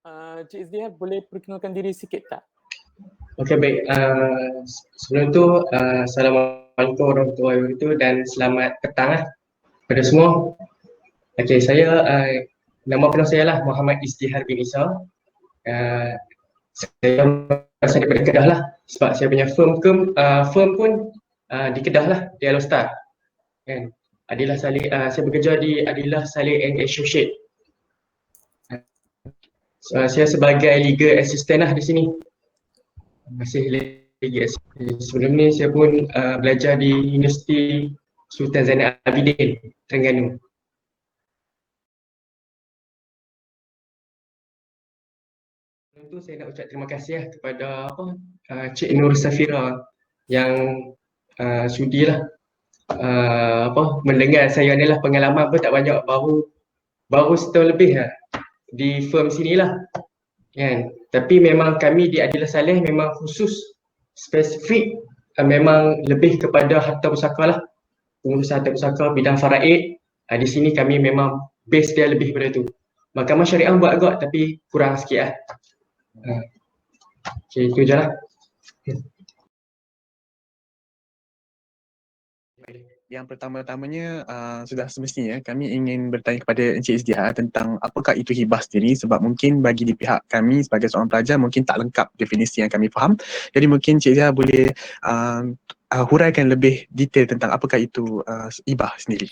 Cik Izdiar boleh perkenalkan diri sikit tak? Okey, baik. Sebelum tu, Assalamualaikum warahmatullahi wabarakatuh dan selamat petang kepada semua. Okey, nama penuh saya lah Muhammad Izdihar bin Isa. Uh, saya berasal daripada Kedah lah sebab saya punya firm pun di Kedah lah, di Alostar. Kan? Saya bekerja di Adilah Saleh and Associate. Saya sebagai legal assistant lah di sini. Masih lagi sebelum ni saya pun belajar di Universiti Sultan Zainal Abidin, Terengganu. Sebelum tu saya nak ucap terima kasih kepada Cik Nur Safira yang sudilah mendengar saya adalah pengalaman pun tak banyak, baru setahun lebih lah di firm sinilah kan. Tapi memang kami di Adilah Saleh memang khusus spesifik memang lebih kepada harta pusaka lah, pengurusan harta pusaka bidang faraid. Di sini kami memang base dia lebih pada tu. Mahkamah Syariah buat agak tapi kurang sikit lah. Okay, itu je lah. Yang pertama-tamanya sudah semestinya kami ingin bertanya kepada Encik Izdihar tentang apakah itu hibah sendiri, sebab mungkin bagi di pihak kami sebagai seorang pelajar mungkin tak lengkap definisi yang kami faham. Jadi mungkin Encik Izdihar boleh huraikan lebih detail tentang apakah itu hibah sendiri.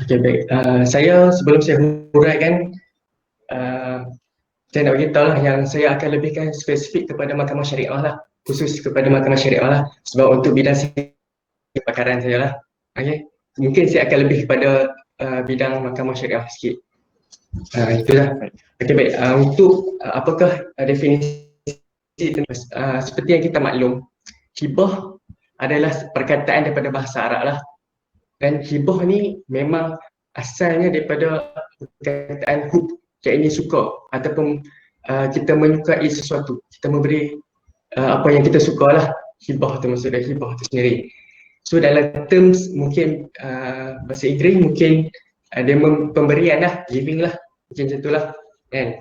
Okey, baik. Sebelum saya huraikan, saya nak beritahu lah yang saya akan lebihkan spesifik kepada Mahkamah Syariah lah, khusus kepada Mahkamah Syariah lah, sebab untuk bidang kepakaran saya lah. Okay. Mungkin saya akan lebih kepada bidang Mahkamah Syariah sikit. Itulah. Okey, baik. Untuk apakah definisi seperti yang kita maklum, hibah adalah perkataan daripada bahasa Arab lah. Dan hibah ni memang asalnya daripada perkataan hub, iaitu suka ataupun kita menyukai sesuatu, kita memberi apa yang kita suka lah. Hibah tu maksudnya, hibah tu sendiri. So dalam terms mungkin bahasa Inggeris mungkin ada pemberian lah, giving lah, macam tu lah kan.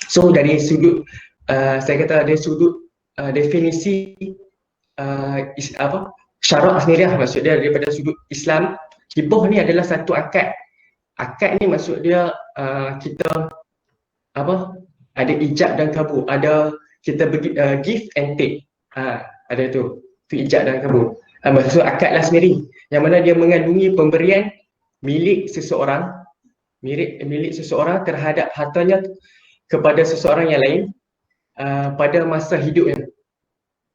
So dari sudut saya kata dari sudut definisi syarak sendiri lah, maksud dia daripada sudut Islam, hibah ni adalah satu akad. Akad ni maksud dia kita ada ijab dan kabul, ada kita give and take, ada tu ijab dan kabul. Maksud akad lah sendiri, yang mana dia mengandungi pemberian milik seseorang terhadap hartanya kepada seseorang yang lain pada masa hidupnya.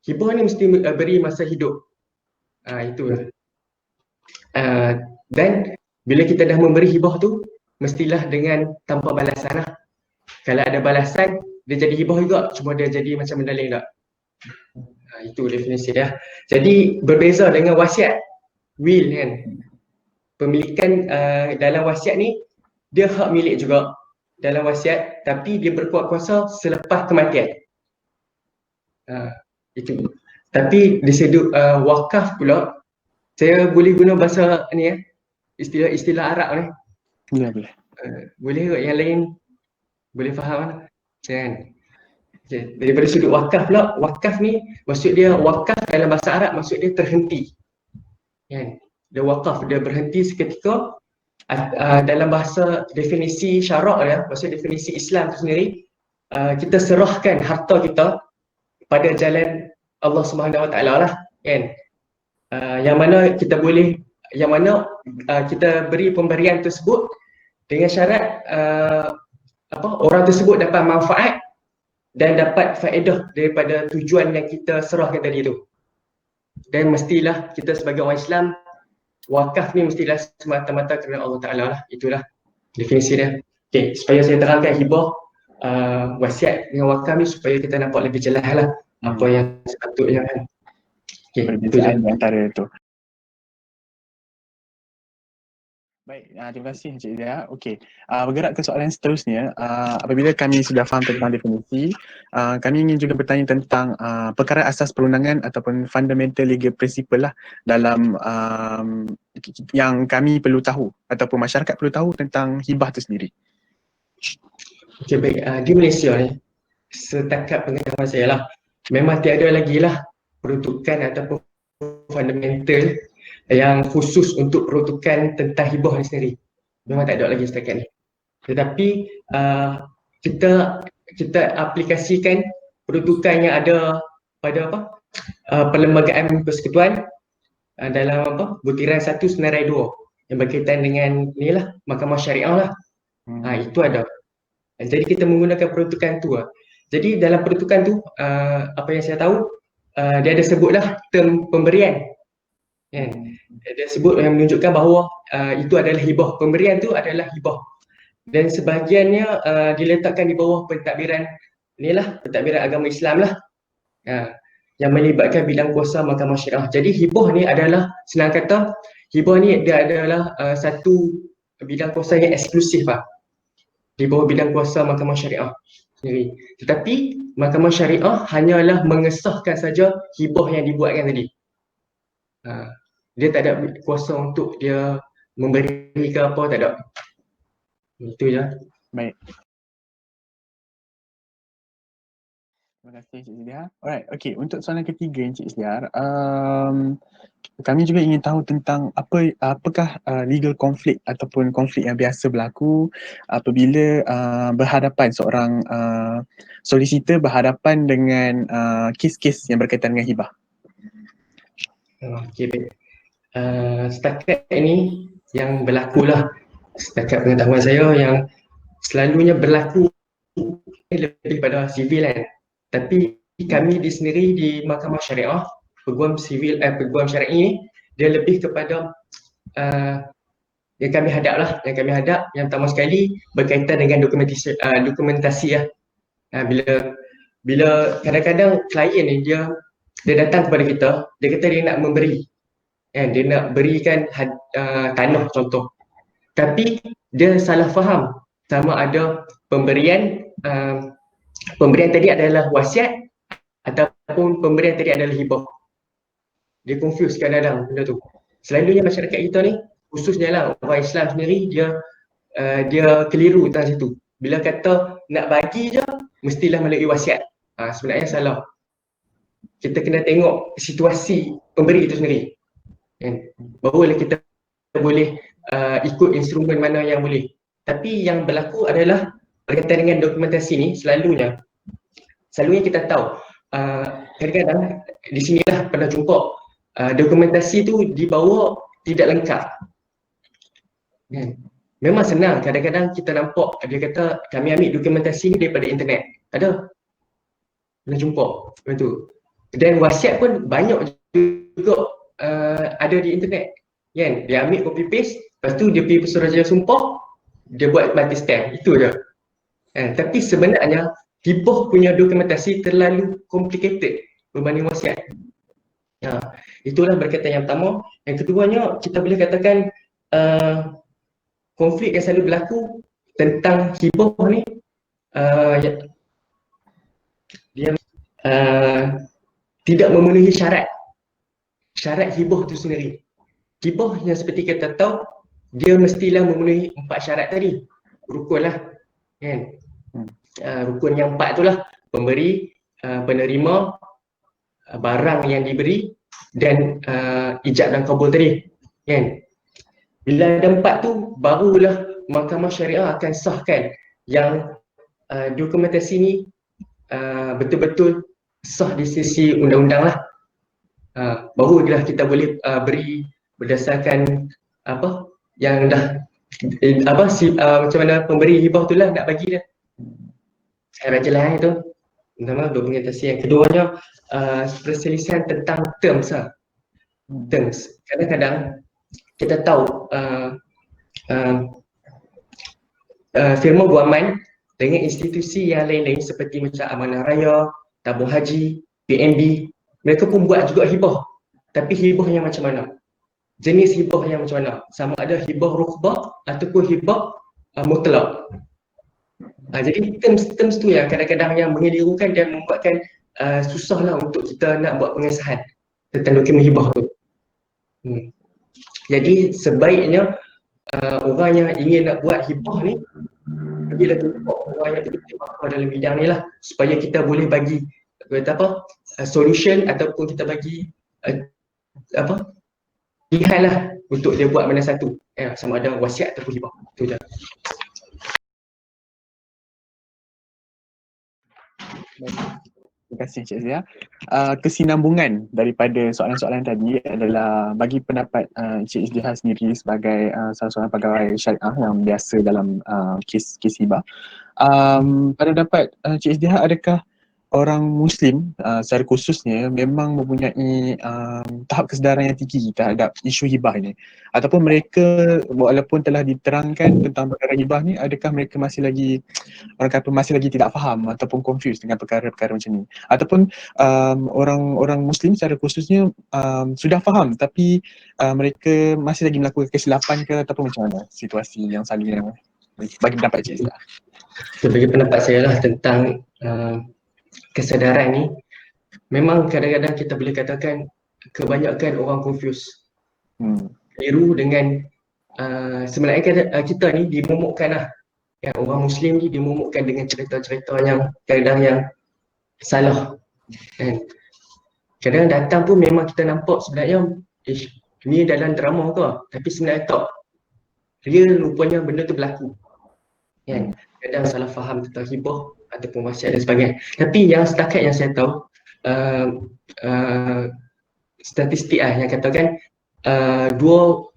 Hibah ni mesti beri masa hidup. Itu. Dan bila kita dah memberi hibah tu, mestilah dengan tanpa balasan lah. Kalau ada balasan, dia jadi hibah juga, cuma dia jadi macam mendaling tak. Itu definisi dia. Jadi berbeza dengan wasiat, will kan. Pemilikan dalam wasiat ni, dia hak milik juga dalam wasiat, tapi dia berkuat kuasa selepas kematian. Itu. Tapi di sudut wakaf pula, saya boleh guna bahasa ni istilah Arab ni. Ya, boleh. Boleh ke yang lain boleh faham kan? Okay. Daripada sudut wakaf pula, wakaf ni maksud dia, wakaf dalam bahasa Arab maksud dia terhenti. Kan? Dia wakaf, dia berhenti seketika. Dalam bahasa definisi syarak dia, maksud definisi Islam tu sendiri, kita serahkan harta kita pada jalan Allah Subhanahu Wa Taala lah, kan? Yang mana kita beri pemberian tersebut dengan syarat orang tersebut dapat manfaat dan dapat faedah daripada tujuan yang kita serahkan tadi tu. Dan mestilah kita sebagai orang Islam, wakaf ni mestilah semata-mata kerana Allah Ta'ala lah. Itulah definisi dia. Okay, supaya saya terangkan hibah, wasiat dengan wakaf ni supaya kita nampak lebih jelas lah apa yang sepatutnya kan. Okay, perbezaan di antara itu. Baik, terima kasih Encik Izdihar. Okey, bergerak ke soalan seterusnya. Apabila kami sudah faham tentang definisi, kami ingin juga bertanya tentang perkara asas perundangan ataupun fundamental legal principle lah dalam yang kami perlu tahu ataupun masyarakat perlu tahu tentang hibah itu sendiri. Okay, baik. Di Malaysia ni, setakat pengetahuan saya lah, memang tiada lagi lah peruntukan ataupun fundamental yang khusus untuk peruntukan tentang hibah ni sendiri. Memang tak ada lagi setakat ni. Tetapi kita aplikasikan peruntukan yang ada pada Perlembagaan Persekutuan dalam butiran 1 senarai 2 yang berkaitan dengan ni lah, Mahkamah Syariah lah. Itu ada. Jadi kita menggunakan peruntukan tu lah. Jadi dalam peruntukan tu, apa yang saya tahu, dia ada sebutlah term pemberian. Dia sebut yang menunjukkan bahawa itu adalah hibah. Pemberian tu adalah hibah. Dan sebahagiannya diletakkan di bawah pentadbiran inilah, pentadbiran agama Islam lah. Yang melibatkan bidang kuasa Mahkamah Syariah. Jadi hibah ni adalah, senang kata, hibah ni dia adalah satu bidang kuasa yang eksklusif lah, di bawah bidang kuasa Mahkamah Syariah sendiri. Tetapi Mahkamah Syariah hanyalah mengesahkan saja hibah yang dibuatkan tadi. Dia tak ada kuasa untuk dia memberi ke apa, tak ada. Itu je. Baik. Terima kasih Encik Izdiar. Alright, okay. Untuk soalan ketiga Encik Izdiar, kami juga ingin tahu tentang apakah legal conflict ataupun konflik yang biasa berlaku apabila berhadapan seorang solicitor berhadapan dengan kes-kes yang berkaitan dengan hibah. Okey, baik. Setakat ini yang berlakulah, setakat pengetahuan saya, yang selalunya berlaku lebih pada sivil kan. Tapi kami di sendiri di Mahkamah Syariah, peguam syar'i ni, dia lebih kepada yang kami hadap lah. Yang kami hadap yang pertama sekali berkaitan dengan dokumentasi lah. Bila kadang-kadang klien ni dia datang kepada kita, dia kata dia nak memberi, dia nak berikan tanah contoh, tapi dia salah faham sama ada pemberian tadi adalah wasiat ataupun pemberian tadi adalah hibah. Dia confuse kadang-kadang benda tu. Selalunya masyarakat kita ni, khususnya lah orang Islam sendiri, dia keliru tentang situ. Bila kata nak bagi je, mestilah melalui wasiat. Sebenarnya salah. Kita kena tengok situasi pemberi itu sendiri. Barulah kita boleh ikut instrumen mana yang boleh. Tapi yang berlaku adalah berkaitan dengan dokumentasi ni, selalunya kita tahu kadang-kadang di sinilah pernah jumpa dokumentasi tu dibawa tidak lengkap. Memang senang, kadang-kadang kita nampak dia kata kami ambil dokumentasi ni daripada internet. Ada. Pernah jumpa betul. Dan wasiat pun banyak juga ada di internet. Kan? Dia ambil copy paste, lepas tu dia pergi Suruhanjaya Sumpah, dia buat mati stamp. Itu je. Tapi sebenarnya hibah punya dokumentasi terlalu complicated berbanding wasiat. Itulah berkaitan yang pertama. Yang keduanya, kita boleh katakan konflik yang selalu berlaku tentang hibah ni, dia tidak memenuhi syarat hibah itu sendiri. Hibah yang seperti kita tahu, dia mestilah memenuhi 4 syarat tadi. Rukun lah. Kan? Rukun yang 4 itulah pemberi, penerima, barang yang diberi, dan ijab dan kabul tadi. Kan? Bila ada 4 tu, barulah Mahkamah Syariah akan sahkan yang dokumentasi ni betul-betul sah di sisi undang-undang lah. Barulah kita boleh beri berdasarkan apa yang dah macam mana pemberi hibah tu lah nak bagi dah. Saya baca lah itu. Pertama dokumentasi. Yang keduanya perselisihan tentang terms lah. Terms. Kadang-kadang kita tahu firma guaman dengan institusi yang lain-lain seperti macam Amanah Raya, Tabung Haji, PNB, mereka pun buat juga hibah. Tapi hibah yang macam mana? Jenis hibah yang macam mana? Sama ada hibah rukbah ataupun hibah mutlak. Jadi terms tu yang kadang-kadang yang mengelirukan dan membuatkan susahlah untuk kita nak buat pengesahan tentang dokumen hibah tu. Jadi sebaiknya orang yang ingin nak buat hibah ni, pergilah jumpa orang yang betul-betul pakar dalam bidang ni lah, supaya kita boleh bagi kata apa, solution ataupun kita bagi apa, pilihan lah untuk dia buat mana satu, sama ada wasiat ataupun hibah. Itu je. Terima kasih Cik Zia. Kesinambungan daripada soalan-soalan tadi adalah bagi pendapat Cik Izdiha sendiri sebagai salah seorang pegawai syariah yang biasa dalam kes hibah. Pada dapat Cik Izdiha, adakah orang Muslim secara khususnya memang mempunyai tahap kesedaran yang tinggi terhadap isu hibah ini, ataupun mereka walaupun telah diterangkan tentang perkara hibah ni, adakah mereka masih lagi, orang kata masih lagi tidak faham ataupun confused dengan perkara-perkara macam ni, ataupun orang Muslim secara khususnya sudah faham tapi mereka masih lagi melakukan kesilapan ke, ataupun macam mana situasi yang selalunya bagi pendapat Cik Zia? Bagi pendapat saya lah tentang kesedaran ni, memang kadang-kadang kita boleh katakan kebanyakan orang confuse, keliru dengan sebenarnya kita ni dimomokkan lah, orang Muslim ni dimomokkan dengan cerita-cerita yang kadang yang salah, kan. Kadang datang pun memang kita nampak sebenarnya ni dalam drama ke, tapi sebenarnya tak, real rupanya benda tu berlaku, kan. Kadang salah faham tentang hibah ataupun wasiat dan sebagainya. Tapi yang setakat yang saya tahu, statistik yang katakan 0.2%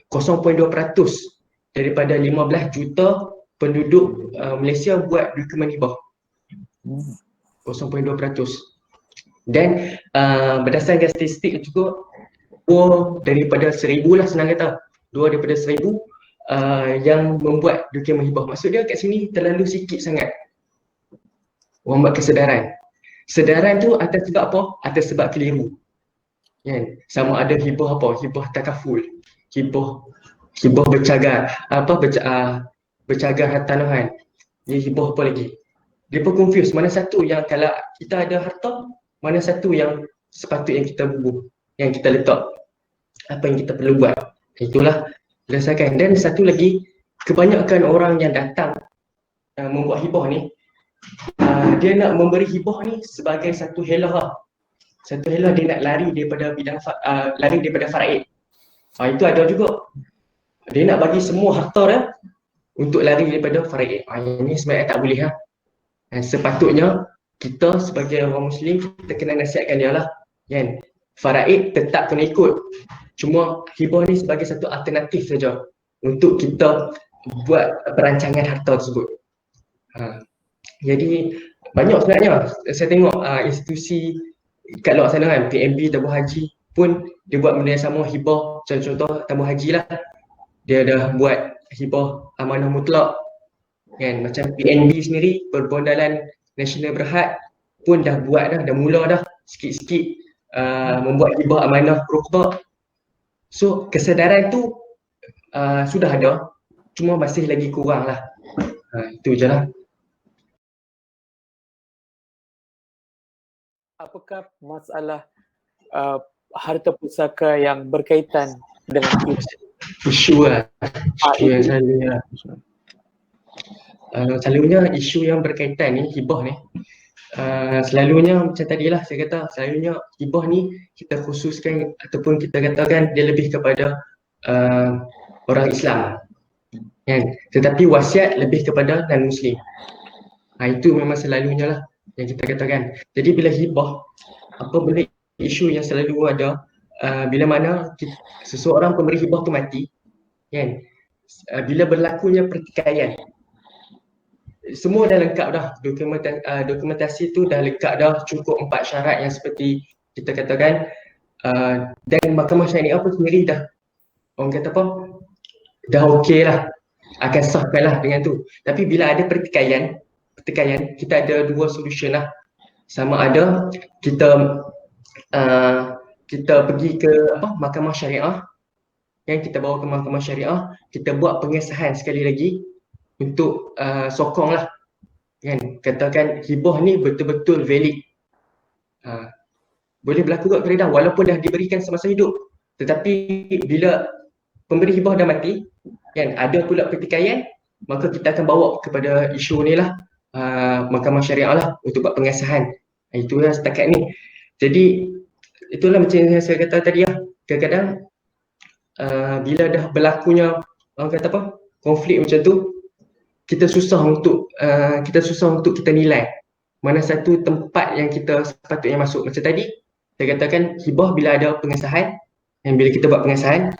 daripada 15 juta penduduk Malaysia buat dokumen hibah. 0.2%. Dan berdasarkan statistik juga, 2 daripada 1,000 lah senang kata, 2 daripada 1,000 yang membuat dokumen hibah. Maksud dia kat sini terlalu sikit sangat orang buat kesedaran. Kesedaran tu atas sebab apa? Atas sebab keliru, kan. Sama ada hibah apa? Hibah takaful, hibah bercagar, bercagar hartanah. Dia hibah apa lagi? Dia pun confuse mana satu yang kalau kita ada harta, mana satu yang sepatutnya kita bubuh, yang kita letak, apa yang kita perlu buat. Itulah berdasarkan. Dan satu lagi, kebanyakan orang yang datang membuat hibah ni, dia nak memberi hibah ni sebagai satu helah. Satu helah dia nak lari daripada bidang lari daripada faraid. Itu ada juga. Dia nak bagi semua harta dia untuk lari daripada faraid. Ini sebenarnya tak boleh. Sepatutnya kita sebagai orang Muslim, kita kena nasihatkan dia lah, kan. Faraid tetap kena ikut. Cuma hibah ni sebagai satu alternatif saja untuk kita buat perancangan harta tersebut. Jadi banyak sebenarnya saya tengok institusi kat luar sana, kan, PNB, tabung haji pun dia buat benda yang sama, hibah. Contoh tabung haji lah, dia dah buat hibah amanah mutlak, kan. Macam PNB sendiri, Perbandalan Nasional Berhad pun dah buat dah mula dah sikit-sikit membuat hibah amanah rukbah. So kesedaran tu sudah ada, cuma masih lagi kurang lah. Itu je lah. Apakah masalah harta pusaka yang berkaitan dengan isu yang selalunya isu yang berkaitan ni, hibah ni, selalunya macam tadilah saya kata, selalunya hibah ni kita khususkan ataupun kita katakan dia lebih kepada orang Islam, kan. Tetapi wasiat lebih kepada non-Muslim. Itu memang selalunya lah yang kita katakan. Jadi bila hibah, apa benda isu yang selalu ada, bila mana seseorang pemberi hibah tu mati, kan, bila berlakunya pertikaian, semua dah lengkap dah, dokumentasi tu dah lengkap dah, cukup 4 syarat yang seperti kita katakan, dan mahkamah syariah pun sendiri dah, orang kata apa, dah okey lah, akan sahkan lah dengan tu. Tapi bila ada pertikaian, kita ada 2 solution lah. Sama ada kita pergi ke mahkamah syariah, yang kita bawa ke mahkamah syariah, kita buat pengesahan sekali lagi untuk sokong lah, kan, katakan hibah ni betul-betul valid. Boleh berlaku kat keredah walaupun dah diberikan semasa hidup, tetapi bila pemberi hibah dah mati, kan, ada pula pertikaian, maka kita akan bawa kepada isu ni lah, mahkamah syariah lah untuk buat pengesahan. Itulah setakat ni. Jadi itulah macam yang saya kata tadi lah, kadang-kadang bila dah berlakunya orang kata apa, konflik macam tu, kita susah untuk kita nilai mana satu tempat yang kita sepatutnya masuk. Macam tadi saya katakan hibah bila ada pengesahan, yang bila kita buat pengesahan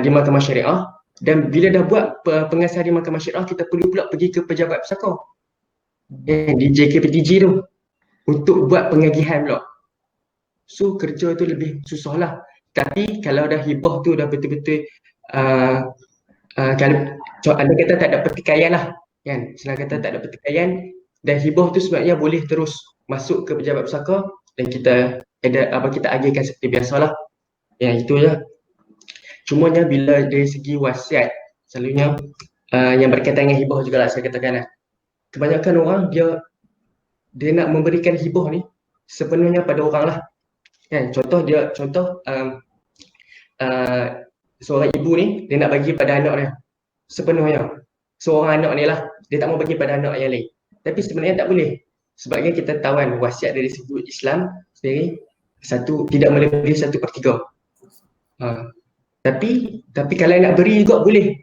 di mahkamah syariah, dan bila dah buat pengesahan di mahkamah syariah, kita perlu pula pergi ke pejabat pesaka di JKPTG tu untuk buat pengagihan pula. So kerja tu lebih susah lah. Tapi kalau dah hibah tu dah betul-betul kalau anda kata tak ada pertikaian lah kan, senang kata tak ada pertikaian, dan hibah tu sebenarnya boleh terus masuk ke pejabat pesaka dan kita agihkan seperti biasalah. Itu je. Cumanya bila dari segi wasiat, selalunya yang berkaitan dengan hibah jugalah saya katakan lah, kebanyakan orang dia nak memberikan hibah ni sepenuhnya pada orang lah kan. Contoh seorang ibu ni dia nak bagi pada anak dia sepenuhnya, seorang anak ni lah, dia tak mau bagi pada anak yang lain. Tapi sebenarnya tak boleh, sebabnya kita tahu kan wasiat dari segi Islam sendiri tidak melebihi 1/3. Tapi kalau nak beri juga boleh,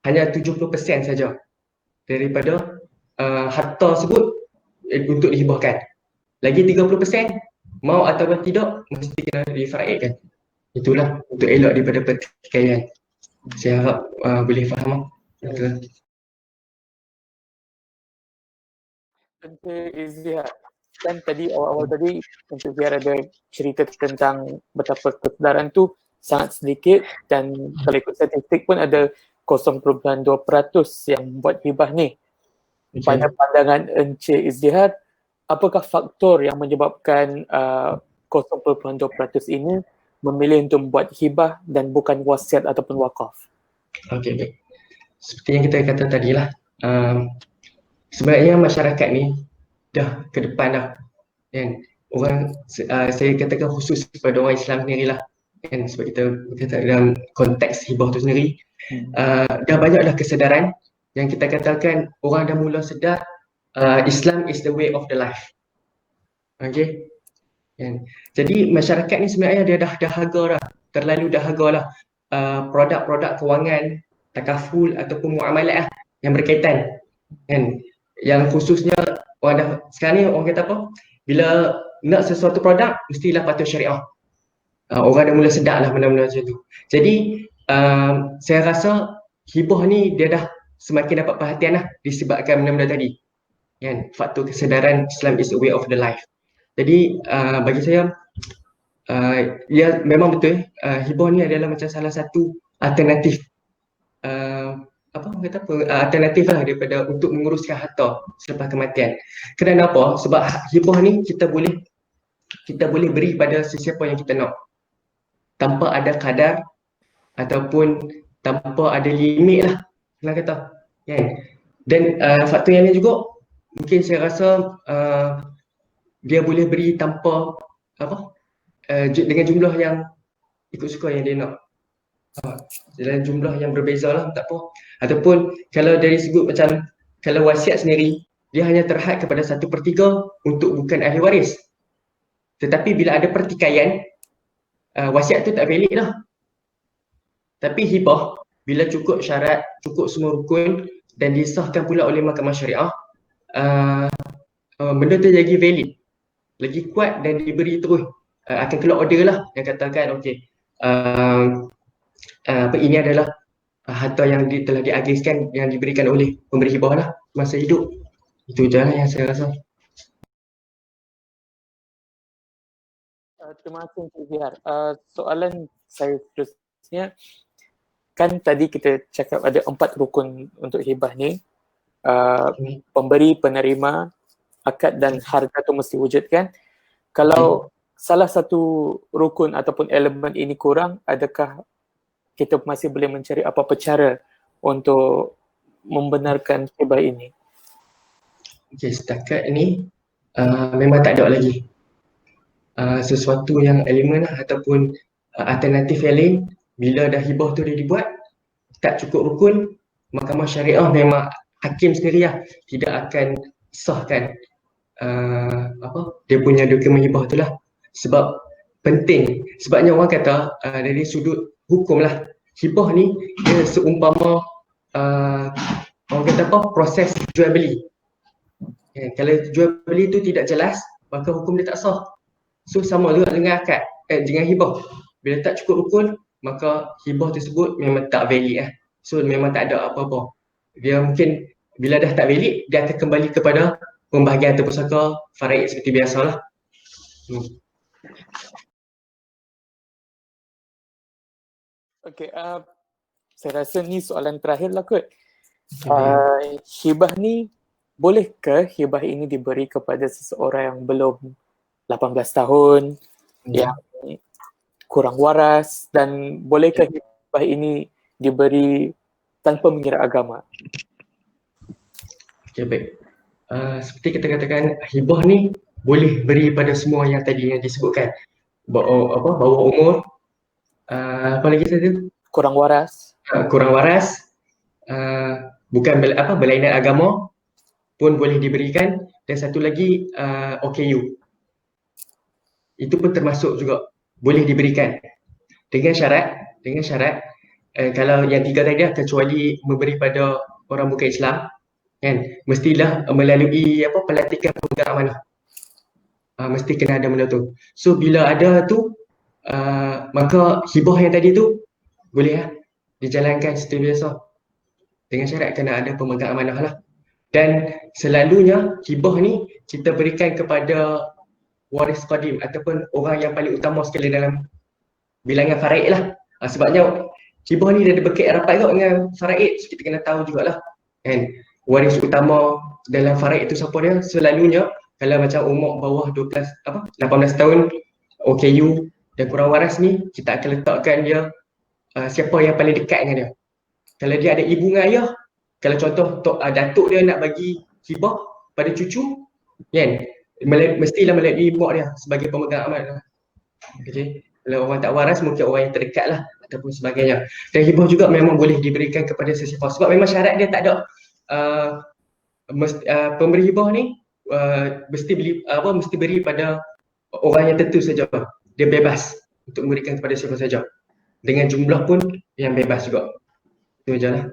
hanya 70% saja daripada harta tersebut untuk dihibahkan. Lagi 30% mau atau tidak mesti kena difaraidkan. Itulah untuk elak daripada pertikaian. Saya harap boleh faham. Encik Izziar, kan tadi awal-awal tadi Encik Izziar ada cerita tentang betapa kesedaran tu sangat sedikit, dan kalau ikut statistik pun ada 0.2% yang buat hibah ni. Pada pandangan Encik Izziar, apakah faktor yang menyebabkan 0.2% ini memilih untuk membuat hibah dan bukan wasiat ataupun wakaf? Okey, baik. Seperti yang kita kata tadi lah, sebenarnya masyarakat ni dah ke depan dah kan. Orang saya katakan khusus kepada orang Islam sendirilah kan, sebab kita kata dalam konteks hibah tu sendiri dah banyak dah kesedaran yang kita katakan orang dah mula sedar Islam is the way of the life. Okey. Kan? Jadi masyarakat ni sebenarnya dia dah dahaga dah, terlalu dahaga lah produk-produk kewangan, takaful ataupun muamalat lah yang berkaitan kan. Yang khususnya orang dah sekarang ni orang kata apa, bila nak sesuatu produk mestilah patuh syariah. Orang dah mula sedar lah benda-benda macam tu. Jadi saya rasa hibah ni dia dah semakin dapat perhatian lah disebabkan benda-benda tadi kan, faktor kesedaran Islam is a way of the life. Jadi bagi saya ya memang betul, hibah ni adalah macam salah satu alternatif alternatif lah daripada untuk menguruskan harta selepas kematian. Kenapa? Sebab hibah ni kita boleh beri pada sesiapa yang kita nak tanpa ada kadar ataupun tanpa ada limit lah, senang kata kan. Dan faktor yang lain juga mungkin saya rasa dia boleh beri tanpa dengan jumlah yang ikut suka yang dia nak, dalam jumlah yang berbeza lah, tak apa. Ataupun kalau dari segi macam kalau wasiat sendiri dia hanya terhad kepada 1/3 untuk bukan ahli waris. Tetapi bila ada pertikaian, wasiat tu tak valid lah. Tapi hibah bila cukup syarat, cukup semua rukun dan disahkan pula oleh mahkamah syariah, benda tu jadi valid, lagi kuat dan diberi terus. Akan keluar order lah yang katakan okey, ini adalah harta yang telah diagihkan, yang diberikan oleh pemberi hibah lah masa hidup. Itu je lah yang saya rasa. Terima kasih Encik Izziar. Soalan saya seterusnya, kan tadi kita cakap ada 4 rukun untuk hibah ni, pemberi, penerima, akad dan harga tu mesti wujud kan. Kalau salah satu rukun ataupun elemen ini kurang, adakah kita masih boleh mencari apa-apa cara untuk membenarkan hibah ini? Okey, setakat ini memang tak ada lagi sesuatu yang elemen lah, ataupun alternatif yang lain. Bila dah hibah tu dah dibuat, tak cukup rukun, mahkamah syariah memang hakim sendiri lah tidak akan sahkan dia punya dokumen hibah tu lah. Sebab penting, sebabnya orang kata dari sudut hukum lah, hibah ni dia seumpama orang kata proses jual beli. Kalau jual beli tu tidak jelas, maka hukum dia tak sah. So sama juga dengan akad, dengan hibah. Bila tak cukup rukun, maka hibah tersebut memang tak valid lah. So memang tak ada apa-apa. Dia mungkin bila dah tak valid, dia akan kembali kepada pembahagian harta pusaka faraid seperti biasalah. Okay, saya rasa ni soalan terakhir lah kot. Hibah ni, bolehkah hibah ini diberi kepada seseorang yang belum 18 tahun, yang kurang waras, dan bolehkah hibah ini diberi tanpa mengira agama? Okay, baik. Seperti kita katakan, hibah ni boleh beri pada semua yang tadi yang disebutkan. Bawah umur, apa lagi saja? Kurang waras. Kurang waras, bukan berlainan agama pun boleh diberikan, dan satu lagi OKU. Itu pun termasuk juga boleh diberikan dengan syarat kalau yang tiga tadi kecuali memberi pada orang bukan Islam kan, mestilah melalui pelantikan pemegang amanah. Mesti kena ada benda tu. So bila ada tu maka hibah yang tadi tu boleh dijalankan seperti biasa, dengan syarat kena ada pemegang amanah lah. Dan selalunya hibah ni kita berikan kepada waris qadim ataupun orang yang paling utama sekali dalam bilangan faraid lah. Sebabnya hibah ni dah berkait rapat juga dengan faraid, so kita kena tahu jugalah kan waris utama dalam faraid itu siapa dia. Selalunya kalau macam umur bawah 18 tahun OKU dan kurang waras ni, kita akan letakkan dia siapa yang paling dekat dengan dia. Kalau dia ada ibu dengan ayah, kalau contoh datuk dia nak bagi hibah pada cucu kan, mestilah melalui mak dia sebagai pemegang amanah. Okay. Kalau orang tak waras, mungkin orang yang terdekat lah ataupun sebagainya. Dan hibah juga memang boleh diberikan kepada sesiapa, sebab memang syarat dia tak ada pemberi hibah ni mesti beri pada orang yang tentu saja. Dia bebas untuk memberikan kepada siapa saja, dengan jumlah pun yang bebas juga. Itu je lah.